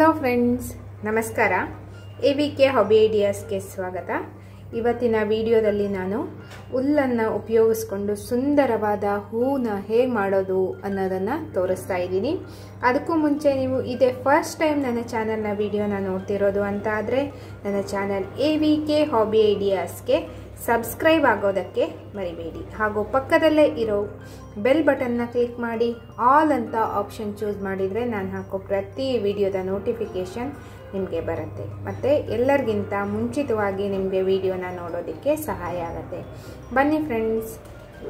Hello friends, ನಮಸ್ಕಾರ. AVK hobby ಐಡಿಯಾಸ್ಗೆ ಸ್ವಾಗತ. ಇವತ್ತಿನ ವಿಡಿಯೋದಲ್ಲಿ ನಾನು ಹುಲ್ಲನ್ನು ಉಪಯೋಗಿಸ್ಕೊಂಡು ಸುಂದರವಾದ ಹೂನ ಹೇಗೆ ಮಾಡೋದು ಅನ್ನೋದನ್ನು ತೋರಿಸ್ತಾ ಇದ್ದೀನಿ. ಅದಕ್ಕೂ ಮುಂಚೆ ನೀವು ಇದೇ ಫಸ್ಟ್ ಟೈಮ್ ನನ್ನ ಚಾನಲ್ನ ವಿಡಿಯೋನ ನೋಡ್ತಿರೋದು ಅಂತ ಆದರೆ ನನ್ನ ಚಾನಲ್ AVK ಹಾಬಿ ಐಡಿಯಾಸ್ಗೆ ಸಬ್ಸ್ಕ್ರೈಬ್ ಆಗೋದಕ್ಕೆ ಮರಿಬೇಡಿ. ಹಾಗೂ ಪಕ್ಕದಲ್ಲೇ ಇರೋ ಬೆಲ್ ಬಟನ್ನ ಕ್ಲಿಕ್ ಮಾಡಿ ಆಲ್ ಅಂತ ಆಪ್ಷನ್ ಚೂಸ್ ಮಾಡಿದರೆ ನಾನು ಹಾಕೋ ಪ್ರತಿ ವಿಡಿಯೋದ ನೋಟಿಫಿಕೇಷನ್ ನಿಮಗೆ ಬರುತ್ತೆ. ಮತ್ತು ಎಲ್ಲರಿಗಿಂತ ಮುಂಚಿತವಾಗಿ ನಿಮಗೆ ವಿಡಿಯೋನ ನೋಡೋದಕ್ಕೆ ಸಹಾಯ ಆಗುತ್ತೆ. ಬನ್ನಿ ಫ್ರೆಂಡ್ಸ್,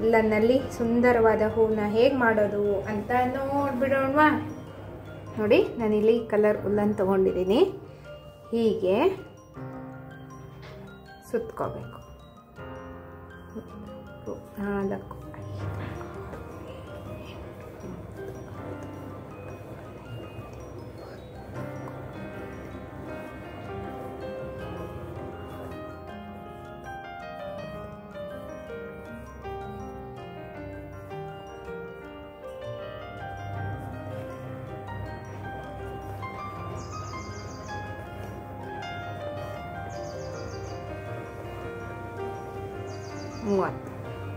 ಹುಲ್ಲನ್ನಲ್ಲಿ ಸುಂದರವಾದ ಹೂವನ್ನ ಹೇಗೆ ಮಾಡೋದು ಅಂತ ನೋಡ್ಬಿಡೋಣವಾ. ನೋಡಿ, ನಾನಿಲ್ಲಿ ಕಲರ್ ಹುಲ್ಲನ್ನು ತೊಗೊಂಡಿದ್ದೀನಿ. ಹೀಗೆ ಸುತ್ಕೋಬೇಕು. 4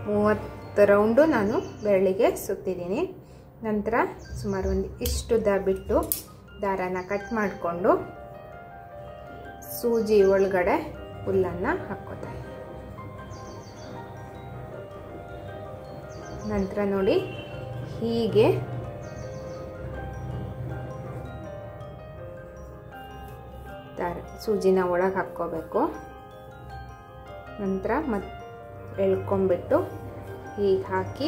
30 ರೌಂಡು ನಾನು ಬೆರಳಿಗೆ ಸುತ್ತಿದ್ದೀನಿ. ನಂತರ ಸುಮಾರು ಒಂದು ಇಷ್ಟುದ್ದ ಬಿಟ್ಟು ದಾರನ ಕಟ್ ಮಾಡಿಕೊಂಡು ಸೂಜಿ ಒಳಗಡೆ ಹುಲ್ಲನ್ನು ಹಾಕ್ಕೋತಾ ಇದ್ದೀನಿ. ನಂತರ ನೋಡಿ, ಹೀಗೆ ದಾರ ಸೂಜಿನ ಒಳಗೆ ಹಾಕ್ಕೋಬೇಕು. ನಂತರ ಮತ್ತೆ ಎಳ್ಕೊಂಬಿಟ್ಟು ಹೀಗೆ ಹಾಕಿ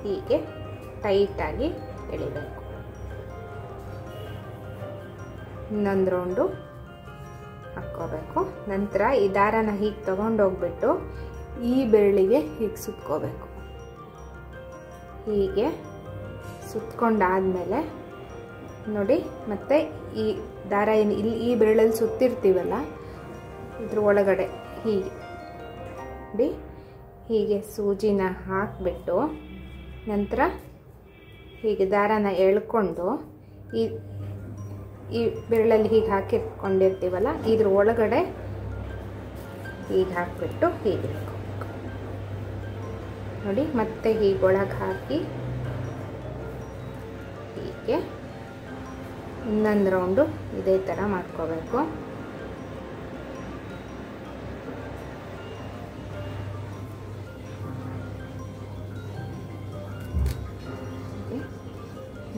ಹೀಗೆ ಟೈಟಾಗಿ ಎಳಿಬೇಕು. ಇನ್ನೊಂದು ರೌಂಡು ಹಾಕ್ಕೋಬೇಕು. ನಂತರ ಈ ದಾರನ ಹೀಗೆ ತಗೊಂಡೋಗ್ಬಿಟ್ಟು ಈ ಬೆರಳಿಗೆ ಹೀಗೆ ಸುತ್ಕೋಬೇಕು. ಹೀಗೆ ಸುತ್ಕೊಂಡಾದ್ಮೇಲೆ ನೋಡಿ, ಮತ್ತೆ ಈ ದಾರ ಏನು ಇಲ್ಲಿ ಈ ಬೆರಳಲ್ಲಿ ಸುತ್ತಿರ್ತೀವಲ್ಲ, ಇದ್ರ ಒಳಗಡೆ ಹೀಗೆ ನೋಡಿ, ಹೀಗೆ ಸೂಜಿನ ಹಾಕಿಬಿಟ್ಟು ನಂತರ ಹೀಗೆ ದಾರನ ಎಳ್ಕೊಂಡು ಈ ಬೆರಳಲ್ಲಿ ಹೀಗೆ ಹಾಕಿಕೊಂಡಿರ್ತೀವಲ್ಲ, ಇದ್ರ ಒಳಗಡೆ ಹೀಗೆ ಹಾಕಿಬಿಟ್ಟು ಹೀಗೆ ನೋಡಿ, ಮತ್ತೆ ಹೀಗೆ ಒಳಗೆ ಹಾಕಿ ಹೀಗೆ ಇನ್ನೊಂದು ರೌಂಡು ಇದೇ ಥರ ಮಾಡ್ಕೋಬೇಕು.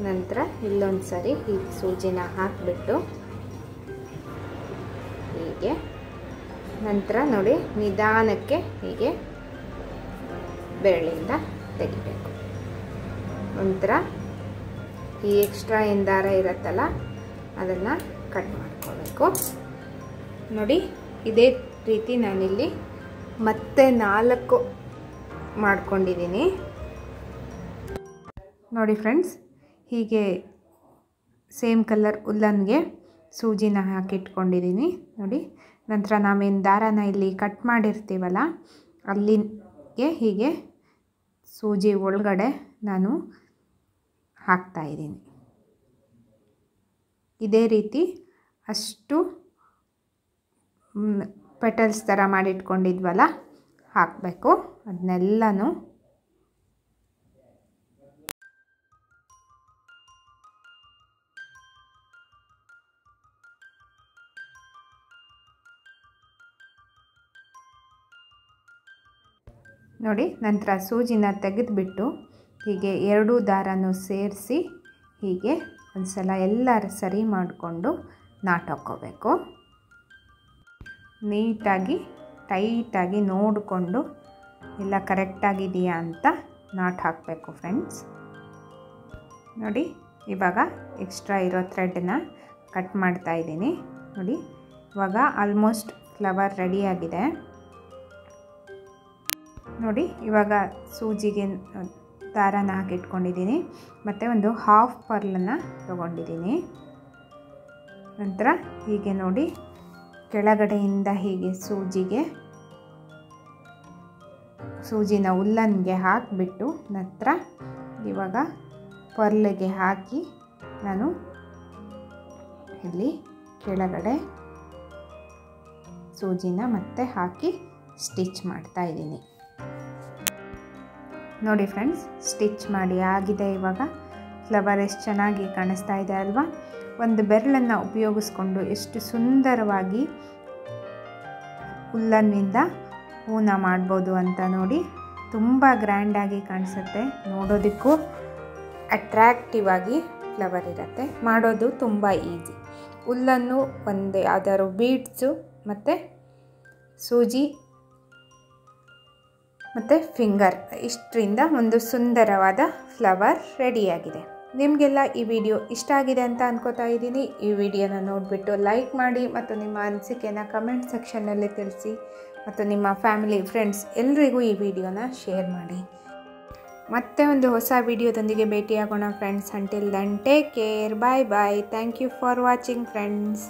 ನಂತರ ಇಲ್ಲೊಂದು ಸರಿ ಹೀಗೆ ಸೂಜಿನ ಹಾಕಿಬಿಟ್ಟು ಹೀಗೆ ನಂತರ ನೋಡಿ ನಿಧಾನಕ್ಕೆ ಹೀಗೆ ಬೆರಳಿಂದ ತೆಗಿಬೇಕು. ನಂತರ ಈ ಎಕ್ಸ್ಟ್ರಾ ಏನು ದಾರ ಇರುತ್ತಲ್ಲ ಅದನ್ನು ಕಟ್ ಮಾಡ್ಕೋಬೇಕು. ನೋಡಿ, ಇದೇ ರೀತಿ ನಾನಿಲ್ಲಿ ಮತ್ತೆ 4 ಮಾಡ್ಕೊಂಡಿದ್ದೀನಿ. ನೋಡಿ ಫ್ರೆಂಡ್ಸ್, ಹೀಗೆ ಸೇಮ್ ಕಲರ್ ಹುಲ್ಲನ್ಗೆ ಸೂಜಿನ ಹಾಕಿಟ್ಕೊಂಡಿದ್ದೀನಿ. ನೋಡಿ, ನಂತರ ನಾವೇನು ದಾರನ ಇಲ್ಲಿ ಕಟ್ ಮಾಡಿರ್ತೀವಲ್ಲ ಅಲ್ಲಿಗೆ ಹೀಗೆ ಸೂಜಿ ಒಳಗಡೆ ನಾನು ಹಾಕ್ತಾಯಿದ್ದೀನಿ. ಇದೇ ರೀತಿ ಅಷ್ಟು ಪೆಟಲ್ಸ್ ಥರ ಮಾಡಿಟ್ಕೊಂಡಿದ್ವಲ್ಲ ಹಾಕಬೇಕು. ಅದನ್ನೆಲ್ಲನೂ ನೋಡಿ, ನಂತರ ಸೂಜಿನ ತೆಗೆದುಬಿಟ್ಟು ಹೀಗೆ 2 ದಾರನೂ ಸೇರಿಸಿ ಹೀಗೆ ಒಂದು ಸಲ ಎಲ್ಲ ಸರಿ ಮಾಡಿಕೊಂಡು ನಾಟ್ ಹಾಕ್ಕೋಬೇಕು. ನೀಟಾಗಿ ಟೈಟಾಗಿ ನೋಡಿಕೊಂಡು ಎಲ್ಲ ಕರೆಕ್ಟಾಗಿದೆಯಾ ಅಂತ ನಾಟ್ ಹಾಕಬೇಕು ಫ್ರೆಂಡ್ಸ್. ನೋಡಿ, ಇವಾಗ ಎಕ್ಸ್ಟ್ರಾ ಇರೋ ಥ್ರೆಡ್ನ ಕಟ್ ಮಾಡ್ತಾಯಿದ್ದೀನಿ. ನೋಡಿ, ಇವಾಗ ಆಲ್ಮೋಸ್ಟ್ ಫ್ಲವರ್ ರೆಡಿಯಾಗಿದೆ. ನೋಡಿ, ಇವಾಗ ಸೂಜಿಗೆ ದಾರನ ಹಾಕಿಟ್ಕೊಂಡಿದ್ದೀನಿ. ಮತ್ತು ಒಂದು ಹಾಫ್ ಪರ್ಲನ್ನು ತೊಗೊಂಡಿದ್ದೀನಿ. ನಂತರ ಹೀಗೆ ನೋಡಿ, ಕೆಳಗಡೆಯಿಂದ ಹೀಗೆ ಸೂಜಿನ ಹುಲ್ಲನ್ಗೆ ಹಾಕಿಬಿಟ್ಟು ನಂತರ ಇವಾಗ ಪರ್ಲೆಗೆ ಹಾಕಿ ನಾನು ಇಲ್ಲಿ ಕೆಳಗಡೆ ಸೂಜಿನ ಮತ್ತೆ ಹಾಕಿ ಸ್ಟಿಚ್ ಮಾಡ್ತಾ ಇದ್ದೀನಿ. ನೋಡಿ ಫ್ರೆಂಡ್ಸ್, ಸ್ಟಿಚ್ ಮಾಡಿ ಆಗಿದೆ. ಇವಾಗ ಫ್ಲವರ್ ಎಷ್ಟು ಚೆನ್ನಾಗಿ ಕಾಣಿಸ್ತಾ ಇದೆ ಅಲ್ವಾ? ಒಂದು ಬೆರಳನ್ನು ಉಪಯೋಗಿಸ್ಕೊಂಡು ಎಷ್ಟು ಸುಂದರವಾಗಿ ಉಲ್ಲನ್ನಿಂದ ಹೂನ ಮಾಡ್ಬೋದು ಅಂತ ನೋಡಿ. ತುಂಬ ಗ್ರ್ಯಾಂಡಾಗಿ ಕಾಣಿಸುತ್ತೆ, ನೋಡೋದಕ್ಕೂ ಅಟ್ರ್ಯಾಕ್ಟಿವ್ ಆಗಿ ಫ್ಲವರ್ ಇರುತ್ತೆ. ಮಾಡೋದು ತುಂಬ ಈಸಿ. ಉಲ್ಲನ್ನು ಒಂದು ಯಾವ್ದಾದ್ರು ಬೀಡ್ಸು ಮತ್ತು ಸೂಜಿ ಮತ್ತು ಫಿಂಗರ್ ಇಷ್ಟರಿಂದ ಒಂದು ಸುಂದರವಾದ ಫ್ಲವರ್ ರೆಡಿಯಾಗಿದೆ. ನಿಮಗೆಲ್ಲ ಈ ವಿಡಿಯೋ ಇಷ್ಟ ಆಗಿದೆ ಅಂತ ಅನ್ಕೋತಾ ಇದ್ದೀನಿ. ಈ ವಿಡಿಯೋನ ನೋಡಿಬಿಟ್ಟು ಲೈಕ್ ಮಾಡಿ ಮತ್ತು ನಿಮ್ಮ ಅನಿಸಿಕೆನ ಕಮೆಂಟ್ ಸೆಕ್ಷನ್ನಲ್ಲಿ ತಿಳಿಸಿ ಮತ್ತು ನಿಮ್ಮ ಫ್ಯಾಮಿಲಿ ಫ್ರೆಂಡ್ಸ್ ಎಲ್ರಿಗೂ ಈ ವಿಡಿಯೋನ ಶೇರ್ ಮಾಡಿ. ಮತ್ತೆ ಒಂದು ಹೊಸ ವಿಡಿಯೋದೊಂದಿಗೆ ಭೇಟಿಯಾಗೋಣ friends. Until then take care, bye bye. Thank you for watching friends.